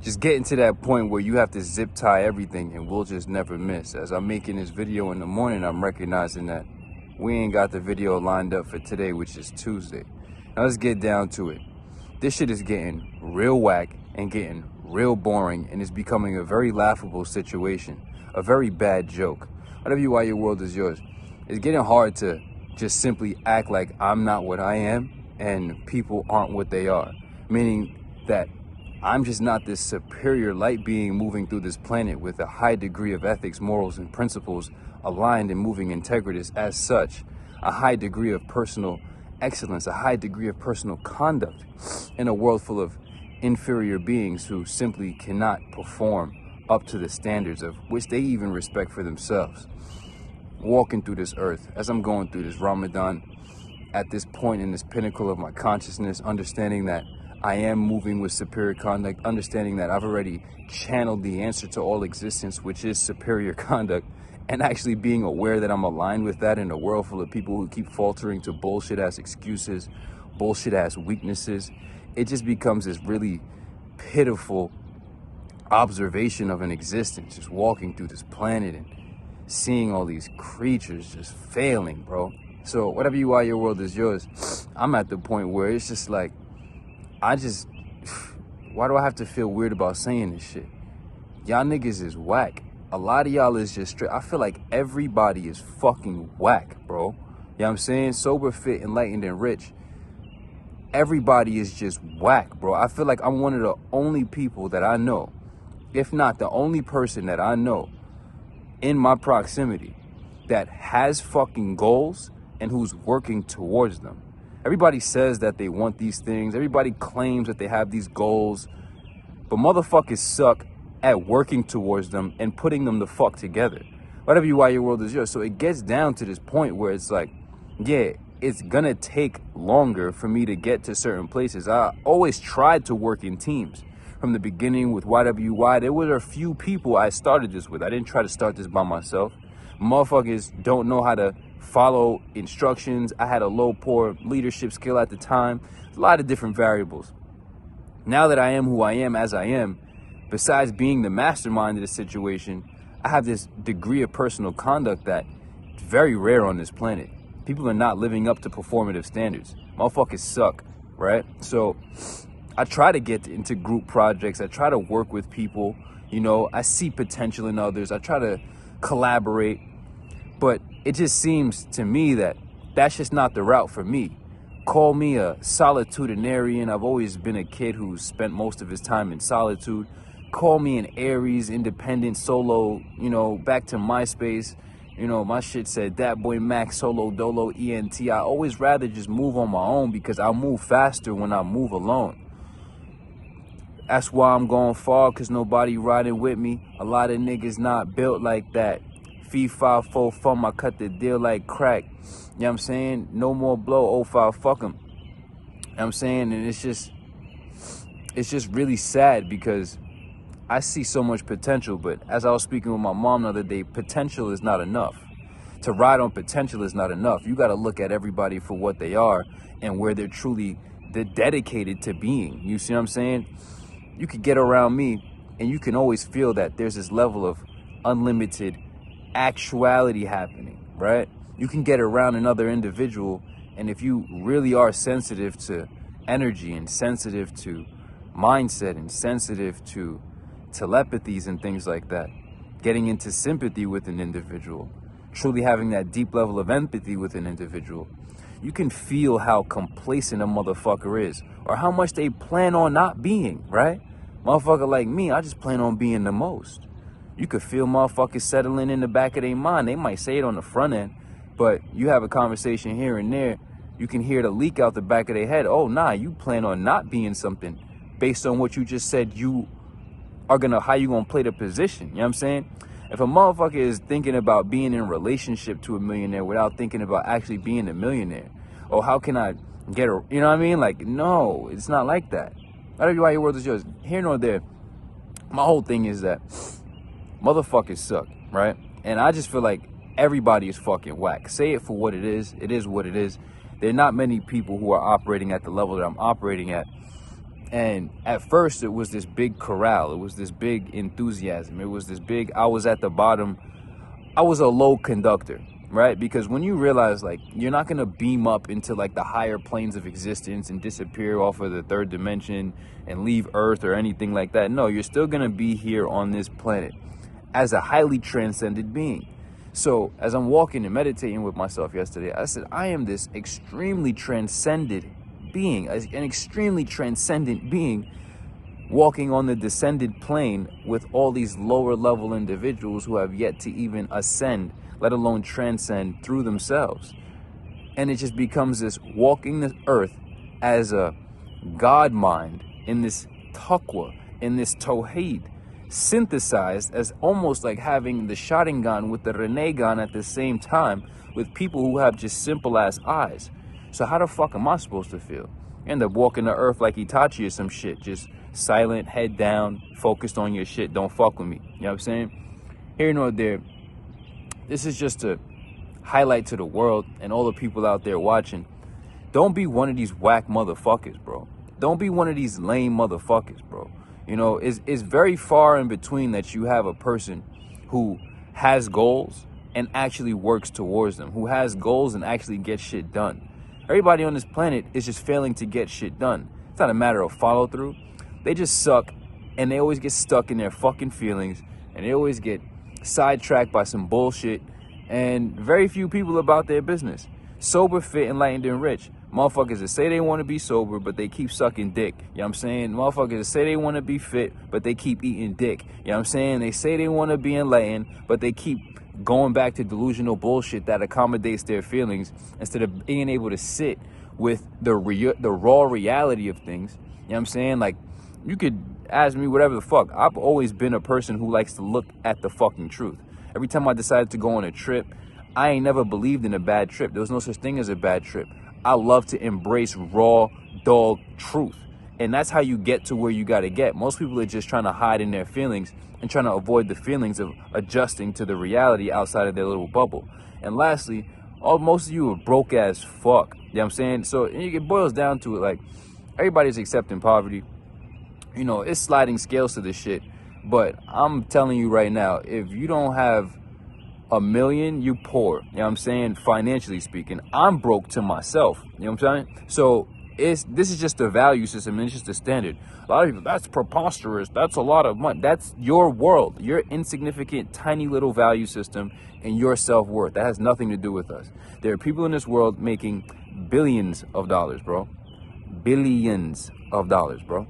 just getting to that point where you have to zip tie everything and we'll just never miss. As I'm making this video in the morning, I'm recognizing that we ain't got the video lined up for today, which is Tuesday. Now let's get down to it. This shit is getting real whack and getting real boring, and it's becoming a very laughable situation, a very bad joke. Whatever you are, your world is yours. It's getting hard to just simply act like I'm not what I am and people aren't what they are. Meaning that I'm just not this superior light being moving through this planet with a high degree of ethics, morals, and principles aligned and moving integrities as such, a high degree of personal excellence, a high degree of personal conduct in a world full of inferior beings who simply cannot perform up to the standards of which they even respect for themselves. Walking through this earth, as I'm going through this Ramadan, at this point in this pinnacle of my consciousness, understanding that I am moving with superior conduct, understanding that I've already channeled the answer to all existence, which is superior conduct, and actually being aware that I'm aligned with that in a world full of people who keep faltering to bullshit-ass excuses, bullshit-ass weaknesses. It just becomes this really pitiful observation of an existence, just walking through this planet and seeing all these creatures just failing, bro. So whatever you are, your world is yours. I'm at the point where it's just like, why do I have to feel weird about saying this shit? Y'all niggas is whack. A lot of y'all is just straight. I feel like everybody is fucking whack, bro. You know what I'm saying? Sober, fit, enlightened, and rich. Everybody is just whack, bro. I feel like I'm one of the only people that I know, if not the only person that I know in my proximity that has fucking goals and who's working towards them. Everybody says that they want these things. Everybody claims that they have these goals. But motherfuckers suck at working towards them and putting them the fuck together. Whatever you are, your world is yours. So it gets down to this point where it's like, yeah, it's gonna take longer for me to get to certain places. I always tried to work in teams. From the beginning with YWY, there were a few people I started this with. I didn't try to start this by myself. Motherfuckers don't know how to follow instructions. I had a poor leadership skill at the time. A lot of different variables. Now that I am who I am as I am, besides being the mastermind of the situation, I have this degree of personal conduct that is very rare on this planet. People are not living up to performative standards. Motherfuckers suck, right? So I try to get into group projects. I try to work with people. You know, I see potential in others. I try to collaborate. But it just seems to me that that's just not the route for me. Call me a solitudinarian. I've always been a kid who spent most of his time in solitude. Call me an Aries, independent, solo, you know, back to MySpace. You know, my shit said that boy Mac, solo, dolo, ENT. I always rather just move on my own because I'll move faster when I move alone. That's why I'm going far, because nobody riding with me. A lot of niggas not built like that. Fee 5 4 fum, I cut the deal like crack. You know what I'm saying? No more blow, 05, fuck 'em. You know what I'm saying? And it's just really sad because I see so much potential, but as I was speaking with my mom the other day, potential is not enough. To ride on potential is not enough. You got to look at everybody for what they are and where they're dedicated to being. You see what I'm saying? You could get around me and you can always feel that there's this level of unlimited actuality happening, right? You can get around another individual, and if you really are sensitive to energy and sensitive to mindset and sensitive to telepathies and things like that, getting into sympathy with an individual, truly having that deep level of empathy with an individual, you can feel how complacent a motherfucker is or how much they plan on not being, right? Motherfucker like me, I just plan on being the most. You could feel motherfuckers settling in the back of their mind. They might say it on the front end, but you have a conversation here and there, you can hear the leak out the back of their head. Oh, nah, you plan on not being something based on what you just said you are how you gonna play the position. You know what I'm saying? If a motherfucker is thinking about being in a relationship to a millionaire without thinking about actually being a millionaire, or how can I get a, you know what I mean? Like, no, it's not like that. Whatever you are, your world is yours. Here nor there. My whole thing is that motherfuckers suck, right? And I just feel like everybody is fucking whack. Say it for what it is. It is what it is. There are not many people who are operating at the level that I'm operating at. And at first, it was this big corral. It was this big enthusiasm. It was this big, I was at the bottom. I was a low conductor, right? Because when you realize, like, you're not going to beam up into, like, the higher planes of existence and disappear off of the third dimension and leave Earth or anything like that. No, you're still going to be here on this planet as a highly transcendent being. So as I'm walking and meditating with myself yesterday, I said, I am this extremely transcendent being, an extremely transcendent being, walking on the descended plane with all these lower level individuals who have yet to even ascend, let alone transcend through themselves. And it just becomes this walking the earth as a God mind in this taqwa, in this tawheed, synthesized as almost like having the Sharingan with the Rinnegan at the same time, with people who have just simple ass eyes. So how the fuck am I supposed to feel? End up walking the earth like Itachi or some shit, just silent, head down, focused on your shit, don't fuck with me. You know what I'm saying? Here nor there, this is just to highlight to the world and all the people out there watching, don't be one of these whack motherfuckers, bro. Don't be one of these lame motherfuckers, bro. You know, it's very far in between that you have a person who has goals and actually works towards them, who has goals and actually gets shit done. Everybody on this planet is just failing to get shit done. It's not a matter of follow through. They just suck, and they always get stuck in their fucking feelings, and they always get sidetracked by some bullshit, and very few people about their business. Sober, fit, enlightened, and rich. Motherfuckers that say they want to be sober, but they keep sucking dick. You know what I'm saying? Motherfuckers that say they want to be fit, but they keep eating dick. You know what I'm saying? They say they want to be enlightened, but they keep going back to delusional bullshit that accommodates their feelings instead of being able to sit with the raw reality of things. You know what I'm saying? Like, you could ask me whatever the fuck. I've always been a person who likes to look at the fucking truth. Every time I decided to go on a trip, I ain't never believed in a bad trip. There was no such thing as a bad trip. I love to embrace raw dog truth. And that's how you get to where you got to get. Most people are just trying to hide in their feelings and trying to avoid the feelings of adjusting to the reality outside of their little bubble. And lastly, most of you are broke as fuck. You know what I'm saying? So it boils down to it, like, everybody's accepting poverty. You know, it's sliding scales to this shit. But I'm telling you right now, if you don't have $1 million, you poor. You know what I'm saying? Financially speaking, I'm broke to myself. You know what I'm saying? So this is just a value system, and it's just a standard. A lot of people, that's preposterous. That's a lot of money. That's your world, your insignificant, tiny little value system, and your self-worth. That has nothing to do with us. There are people in this world making billions of dollars, bro. Billions of dollars, bro.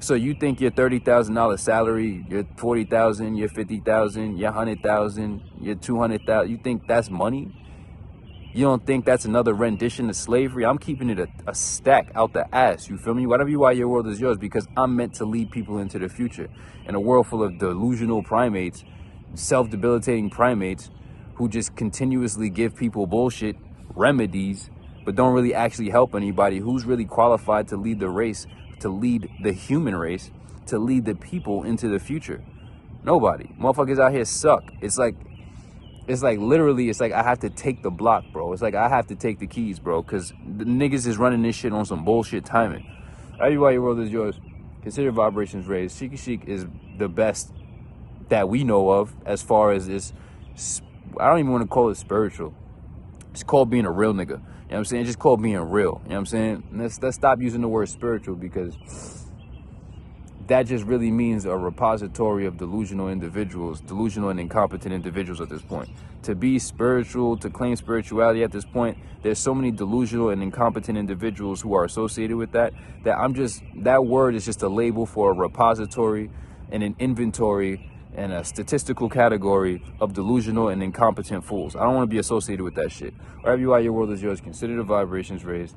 So you think your $30,000 salary, your $40,000, your $50,000, your $100,000, your $200,000, you think that's money? You don't think that's another rendition of slavery? I'm keeping it a stack out the ass, you feel me? Whatever you are, your world is yours, because I'm meant to lead people into the future. In a world full of delusional primates, self-debilitating primates, who just continuously give people bullshit remedies, but don't really actually help anybody. Who's really qualified to lead the race, to lead the human race, to lead the people into the future? Nobody. Motherfuckers out here suck. It's like literally, it's like I have to take the block, bro. It's like I have to take the keys, bro, because the niggas is running this shit on some bullshit timing. Everybody, your world is yours. Consider vibrations raised. Sheikhy Chic is the best that we know of as far as this. I don't even want to call it spiritual. It's called being a real nigga. You know what I'm saying? It's just called being real. You know what I'm saying? And let's stop using the word spiritual, because that just really means a repository of delusional individuals, delusional and incompetent individuals at this point. To be spiritual, to claim spirituality at this point, there's so many delusional and incompetent individuals who are associated with that that word is just a label for a repository and an inventory and a statistical category of delusional and incompetent fools. I don't want to be associated with that shit. Wherever you are, your world is yours. Consider the vibrations raised.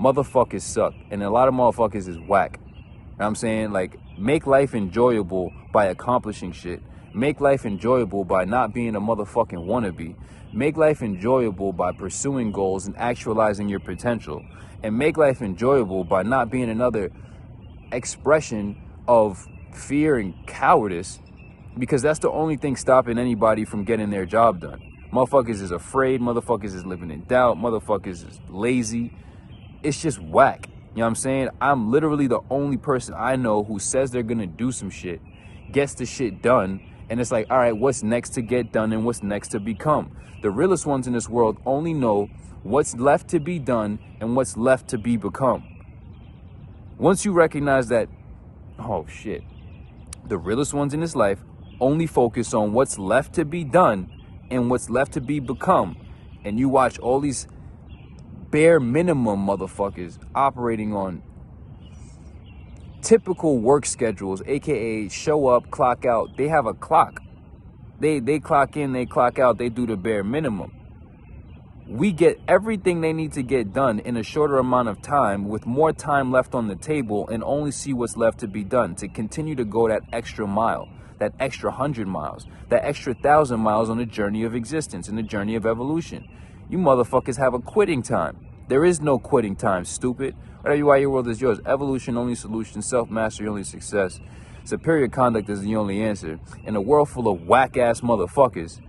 Motherfuckers suck, and a lot of motherfuckers is whack. You know what I'm saying? Like, make life enjoyable by accomplishing shit. Make life enjoyable by not being a motherfucking wannabe. Make life enjoyable by pursuing goals and actualizing your potential. And make life enjoyable by not being another expression of fear and cowardice, because that's the only thing stopping anybody from getting their job done. Motherfuckers is afraid. Motherfuckers is living in doubt. Motherfuckers is lazy. It's just whack. You know what I'm saying? I'm literally the only person I know who says they're gonna do some shit, gets the shit done, and it's like, all right, what's next to get done and what's next to become? The realest ones in this world only know what's left to be done and what's left to be become. Once you recognize that, oh shit, the realest ones in this life only focus on what's left to be done and what's left to be become. And you watch all these bare minimum motherfuckers operating on typical work schedules, aka show up, clock out. They have a clock. They clock in, they clock out, they do the bare minimum. We get everything they need to get done in a shorter amount of time with more time left on the table and only see what's left to be done to continue to go that extra mile, that extra 100 miles, that extra 1,000 miles on the journey of existence and the journey of evolution. You motherfuckers have a quitting time. There is no quitting time, stupid. Whatever why your world is yours. Evolution, only solution. Self-mastery, only success. Superior conduct is the only answer. In a world full of whack-ass motherfuckers,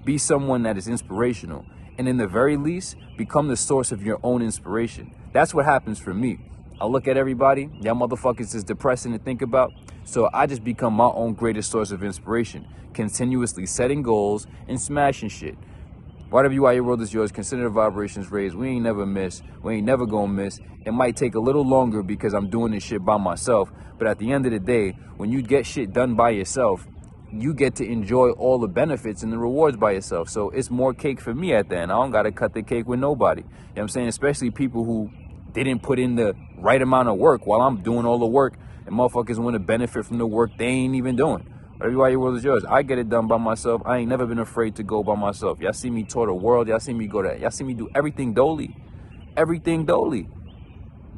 be someone that is inspirational. And in the very least, become the source of your own inspiration. That's what happens for me. I look at everybody, y'all motherfuckers is depressing to think about. So I just become my own greatest source of inspiration. Continuously setting goals and smashing shit. Whatever you are, your world is yours. Consider the vibrations raised. We ain't never miss. We ain't never gonna miss. It might take a little longer because I'm doing this shit by myself. But at the end of the day, when you get shit done by yourself, you get to enjoy all the benefits and the rewards by yourself. So it's more cake for me at the end. I don't gotta cut the cake with nobody. You know what I'm saying? Especially people who didn't put in the right amount of work while I'm doing all the work, and motherfuckers want to benefit from the work they ain't even doing. Whatever you are, your world is yours. I get it done by myself. I ain't never been afraid to go by myself. Y'all see me tour the world. Y'all see me go there. Y'all see me do everything dolly. Everything dolly.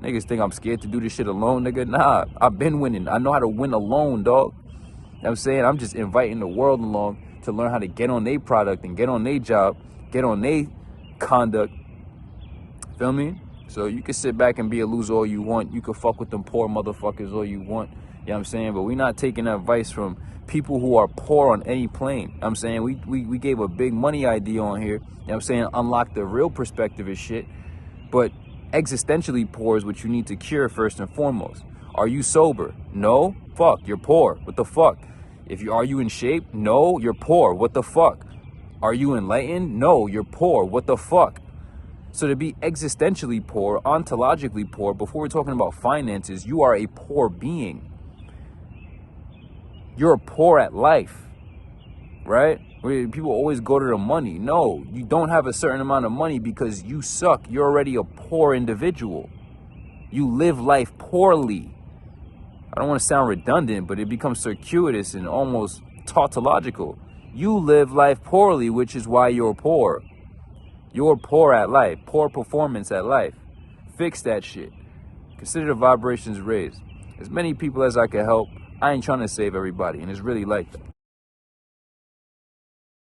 Niggas think I'm scared to do this shit alone, nigga. Nah, I've been winning. I know how to win alone, dog. You know what I'm saying? I'm just inviting the world along to learn how to get on their product and get on their job, get on their conduct. Feel me? So you can sit back and be a loser all you want. You can fuck with them poor motherfuckers all you want. You know what I'm saying? But we're not taking advice from people who are poor on any plane. You know what I'm saying? We gave a big money idea on here. You know what I'm saying? Unlock the real perspective of shit. But existentially poor is what you need to cure first and foremost. Are you sober? No? Fuck, you're poor. What the fuck? Are you in shape? No, you're poor. What the fuck? Are you enlightened? No, you're poor. What the fuck? So to be existentially poor, ontologically poor, before we're talking about finances, you are a poor being. You're poor at life, right? People always go to the money. No, you don't have a certain amount of money because you suck. You're already a poor individual. You live life poorly. I don't want to sound redundant, but it becomes circuitous and almost tautological. You live life poorly, which is why you're poor. You're poor at life, poor performance at life. Fix that shit. Consider the vibrations raised. As many people as I can help. I ain't trying to save everybody, and it's really like that.